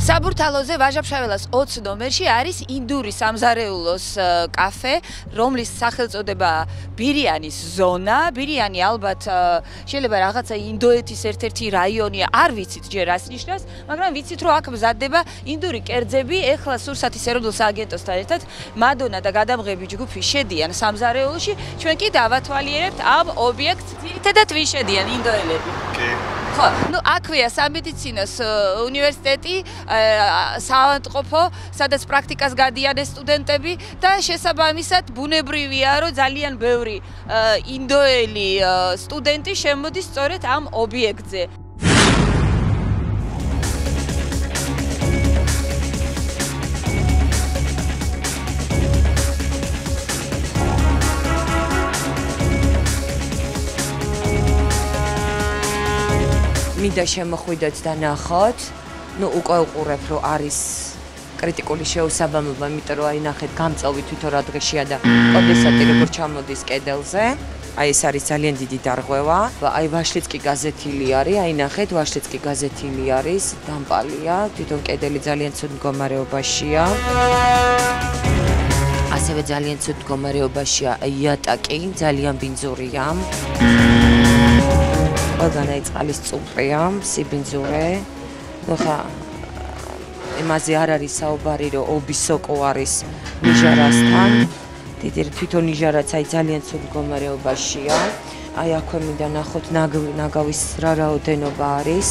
საბურთალოზე ვაჟა-ფშაველას 20 ნომერში არის ინდური სამზარეულოს კაფე, რომლის სახელწოდება ბირიანის ზონა. ბირიანი ალბათ შეიძლება რაღაცა ინდოეთის ერთ-ერთი რაიონია, არ ვიცით ჯერ რას ნიშნავს, მაგრამ ვიცით რომ აქ მზადდება ინდური კერძები. ეხლა სურსათის ეროვნულ სააგენტოსთან ერთად მადონა და გადამღები ჯგუფი შედიან სამზარეულოში. ჩვენ კი დავათვალიერებთ ამ ობიექტს. ძირითადად ვინ შედიან ინდოელები? ხო, აქვეა სამედიცინოს უნივერსიტეტი, საავადმყოფო, სადაც პრაქტიკას გადიან სტუდენტები და შესაბამისად ბუნებრივია, რომ ძალიან ბევრი ინდოელი სტუდენტი შემოდის სწორედ ამ ობიექტზე. მინდა შემოხვიდეთ და ნახოთ. უკვე უყურებ, რომ არის კრიტიკული შეუსაბამობა, იმიტომ რომ აი ნახეთ, გამწოვი თვითონ რა დღეშია და კონდენსატი როგორ ჩამოდის კედელზე. აი ეს არის ძალიან დიდი დარღვევა. აი ვაშლიც კი გაზეთილი არის, აი ნახეთ, ვაშლიც კი გაზეთილი არის, დამპალია, თვითონ კედელი ძალიან ცუდ მდგომარეობაშია. ასევე ძალიან ცუდ მდგომარეობაშია იატაკი, ძალიან ბინძურია. ყველგან აი წყალის წუპრია, სიბინძურე. ხა იმაზე არ არის საუბარი, რომ ობისოკო არის ნიჟარასთან. დიდი თვითონ ნიჟარაც აი ძალიან ცუდ მდგომარეობაშია. აი აქვე მინდა ნახოთ ნაგავის რა რაოდენობა არის.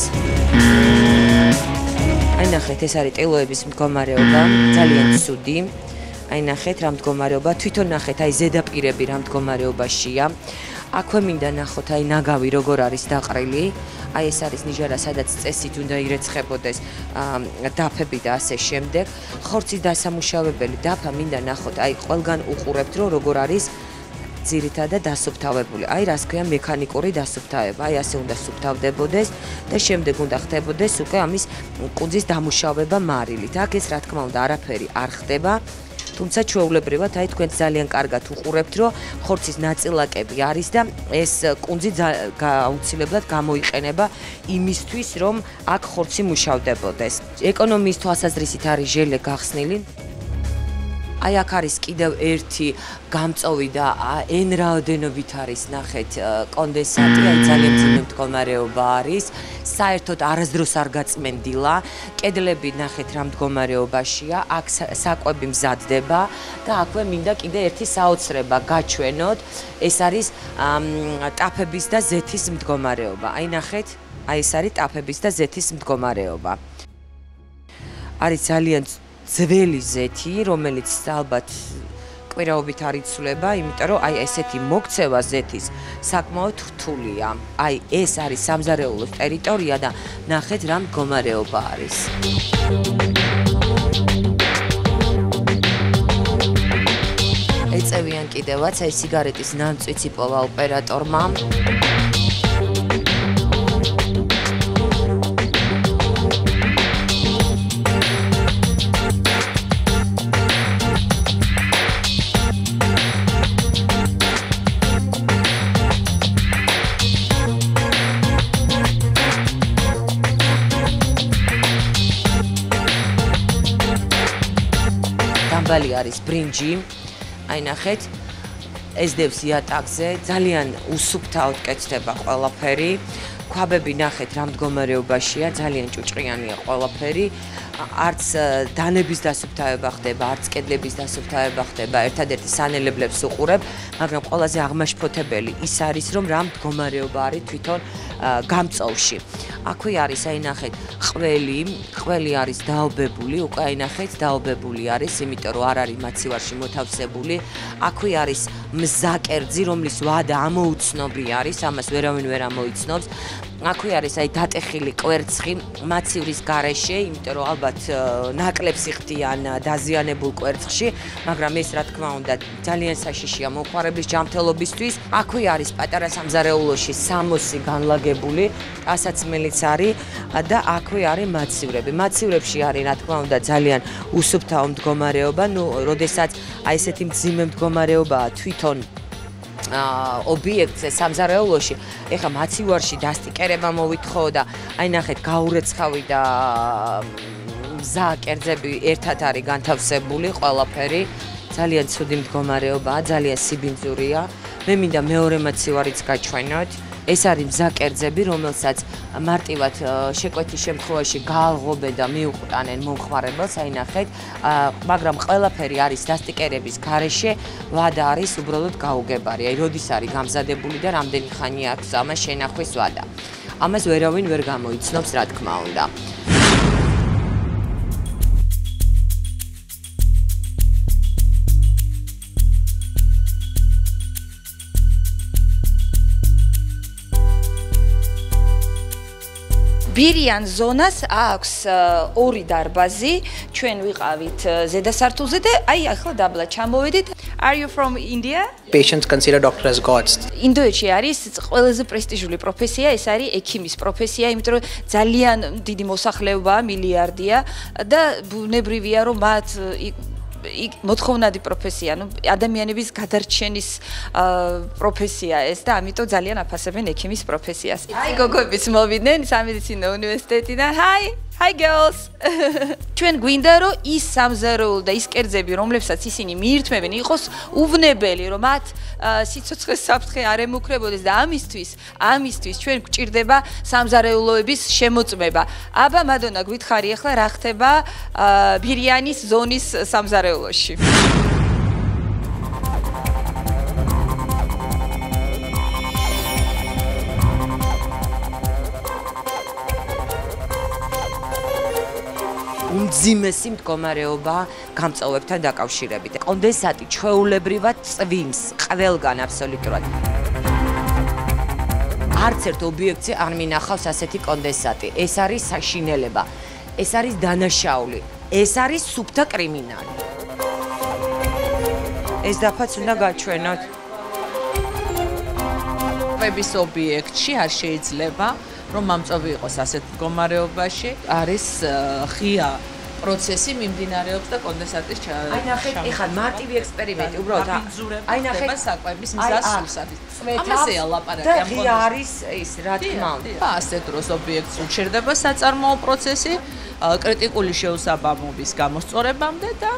აი ნახეთ, ეს არის ტილოების მდგომარეობა, ძალიან ცუდი. აი ნახეთ რა მდგომარეობა, თვითონ ნახეთ აი ზედაპირები რა მდგომარეობაშია. აქვე მინდა ნახოთ აი ნაგავი როგორ არის დაყრილი. აი ეს არის ნიჟარა, სადაც წესით უნდა ირეცხებოდეს დაფები და ასე შემდეგ. ხორცის დასამუშავებელი დაფა მინდა ნახოთ, აი ყველგან უყურებთ რომ როგორ არის ძირითადად დასუფთავებული. აი რას ქვია მექანიკური დასუფთავება. აი ასე უნდა სუფთავდებოდეს და შემდეგ უნდა ხდებოდეს უკვე ამის კუძის დამუშავება მარილით. აქ ეს რა თქმა უნდა არაფერი არ ხდება. თუმცა ჩვეულებრივად აი თქვენ ძალიან კარგად უყურებთ რომ ხორცის ნაწილაკები არის და ეს კუნძი აუცილებლად გამოიყენება იმისთვის რომ აქ ხორცი მუშავდებოდეს. ეკონომიის თვალსაზრისით არის ჟელე გახსნილი. აი აქ არის კიდევ ერთი გამწოვი და n რაოდენობით არის ნახეთ კონდენსატი, აი ძალიან ძიმე მდგომარეობა არის. საერთოდ არასდროს არ გაწმენდილა. კედლები ნახეთ რა მდგომარეობაშია, აქ საკვები მზადდება და აქვე მინდა კიდე ერთი საოცრება გაჩვენოთ. ეს არის ტაფების და ზეთის მდგომარეობა. აი ნახეთ, აი ეს არის ტაფების და ზეთის მდგომარეობა. არის ძალიან ძველი ზეთი, რომელიც ალბათ კვირაობით არ იცვლება, იმიტომ რომ აი ესეთი მოქცევა ზეთის საკმაოდ რთულია. აი ეს არის სამზარეულოს ტერიტორია და ნახეთ რა მდგომარეობა არის. ეწევიან კიდევაც აი სიგარეტის ნამწვიც იპოვა ოპერატორმა. დამბალი არის ბრინჯი. აი ნახეთ, ეს დევს იატაკზე, ძალიან უსუფთავად კეთდება ყველაფერი. ქვაბები ნახეთ რა მდგომარეობაშია, ძალიან ჭუჭყიანია ყველაფერი. არც დანების დასუფთავება ხდება, არც კედლების დასუფთავება ხდება. ერთადერთი სანელებლებს უყურებ, მაგრამ ყველაზე აღმაშფოთებელი ის არის, რომ რა მდგომარეობა არის თვითონ გამწოვში. აქვე არის აი ნახეთ ყველი არის დაობებული, უკვე აი ნახეთ დაობებული არის, იმიტომ რომ არ არის მაცივარში მოთავსებული. აქვე არის მზაკერძი, რომლის ვადა ამოუცნობი არის, ამას ვერავინ ვერ ამოიცნობს. აქვე არის აი დატეხილი კვერცხი მაცივრის გარეშე, იმიტომ რომ ალბათ ნაკლებს იხდიან დაზიანებულ კვერცხში, მაგრამ ეს რა თქმა უნდა ძალიან საშიშია მომხმარებლის ჯანმრთელობისთვის. აქვე არის პატარა სამზარეულოში 60 განლაგებული, ასაცმელიც არის და აქვე არის მაცივრები. მაცივრებში არის რა თქმა უნდა ძალიან უსუფთავო მდგომარეობა, როდესაც აი ესეთი მძიმე მდგომარეობაა თვითონ ობიექტზე სამზარეულოში, ეხლა მაცივარში დასტიკერება მოვითხოვ და აი ნახეთ გაურეცხავი და მზა კერძები ერთად არის განთავსებული ყველაფერი. ძალიან ცუდი მდგომარეობაა, ძალიან სიბინძურია. მე მინდა მეორე მაცივარიც გაჩვენოთ. ეს არის მზა კერძები, რომელსაც მარტივად შეკვეთის შემთხვევაში გაალღობენ და მიუყვანენ მომხმარებელს, აი ნახეთ, მაგრამ ყველაფერი არის დასტიკერების გარეშე, ვადა არის უბრალოდ გაუგებარი. აი როდის არის გამზადებული და რამდენი ხანი აქვს ამას შენახვის ვადა. ამას ვერავინ ვერ გამოიცნობს, რა თქმა უნდა. ბირიან ზონას აქვს ორი დარბაზი, ჩვენ ვიყავით ზედა სართულზე და აი ახლა დაბლა ჩამოვედით. Are you from India? Patients consider doctor as gods. ინდოეთში არის ყველაზე პრესტიჟული პროფესია, ეს არის ექიმის პროფესია, იმიტომ რომ ძალიან დიდი მოსახლეობაა, მილიარდია და ბუნებრივია რომ მათ მოთხოვნადი პროფესია, ну ადამიანების გადარჩენის პროფესია ეს და ამიტომ ძალიან აფასებენ ექიმის პროფესიას. Hi გოგოებიც მოვიდნენ სამედიცინო უნივერსიტეტიდან. Hi girls. ჩვენ გვინდა რომ ის სამზარეულო და ის კერძები, რომლებსაც ისინი მიირთმევენ, იყოს უვნებელი, რომ მათ სიცოცხლის საფრთხე არ ემუქრებოდეს და ამისთვის ჩვენ გვჭირდება სამზარეულოების შემოწმება. აბა მადონა გვითხარი ახლა რა ხდება ბირიანის ზონის სამზარეულოში. უმძიმესი მდგომარეობა გამწოვებთან დაკავშირებით. კონდენსატი ჩვეულებრივად წვიმს ყველგან აბსოლუტურად. არც ერთ ობიექტზე არ მინახავს ასეთი კონდენსატი. ეს არის საშინელება. ეს არის დანაშაული. ეს არის სუფთა კრიმინალი. ეს დაფაც უნდა გაჩვენოთ. ყების ობიექტში არ შეიძლება რომ მამწოვი იყოს ასეთ მდგომარეობაში, არის ღია პროცესი მიმდინარეობს და კონდენსატის აი ნახეთ, ეხლა მარტივი ექსპერიმენტი, უბრალოდ აი ნახეთ საკვების მზას სულსათვის. ამასეა ლაპარაკი ამ კონდენსატი. და არის ის, რა თქმა უნდა. ასეთ დროს ობიექტს უჩერდება საწარმოო პროცესი კრიტიკული შეუსაბამობის გამოსწორებამდე და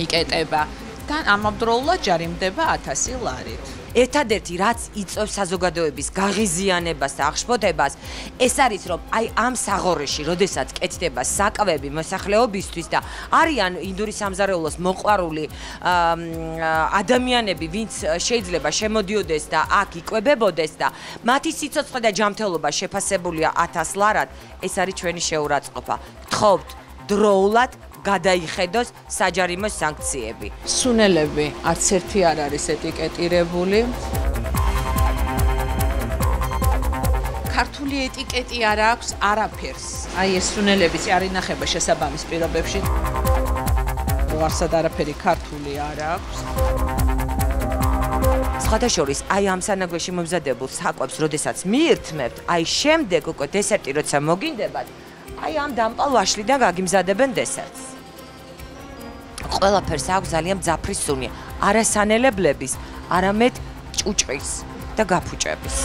იკეტება. და ამავდროულად ჯარიმდება 1000 ლარით. ერთადერთი რაც იწვევს საზოგადოების გაღიზიანებას და აღშფოთებას, ეს არის რომ აი ამ საღორეში, როდესაც კეთდება საკვები მოსახლეობისთვის და არიან ინდური სამზარეულოს მოყვარული ადამიანები, ვინც შეიძლება შემოდიოდეს და აქ იკვებებოდეს და მათი სიცოცხლე და ჯანმრთელობა შეფასებულია 1000 ლარად, ეს არის ჩვენი შეურაცხყოფა. გთხოვთ დროულად გადაიხედოს საჯარიმო სანქციები. სუნელები არც ერთი არ არის ეტიკეტირებული. ქართული ეტიკეტი არ აქვს არაფერს. აი ეს სუნელებიც არ ინახება შესაბამის პირობებში. უარსად არაფერი ქართული არ აქვს. სხვადასხვა აი ამ სანაგვეში მომზადებულ საკვებს, როდესაც მიირთმევთ, აი შემდეგ უკვე დესერტი როცა მოგინდებათ, აი ამ დამპალ ვაშლიდან გაგიმზადებენ დესერტს. ყველაფერს აქვს ძალიან მძაფრი სუნი, არა სანელებლების, არამედ ჭუჭყის და გაფუჭების.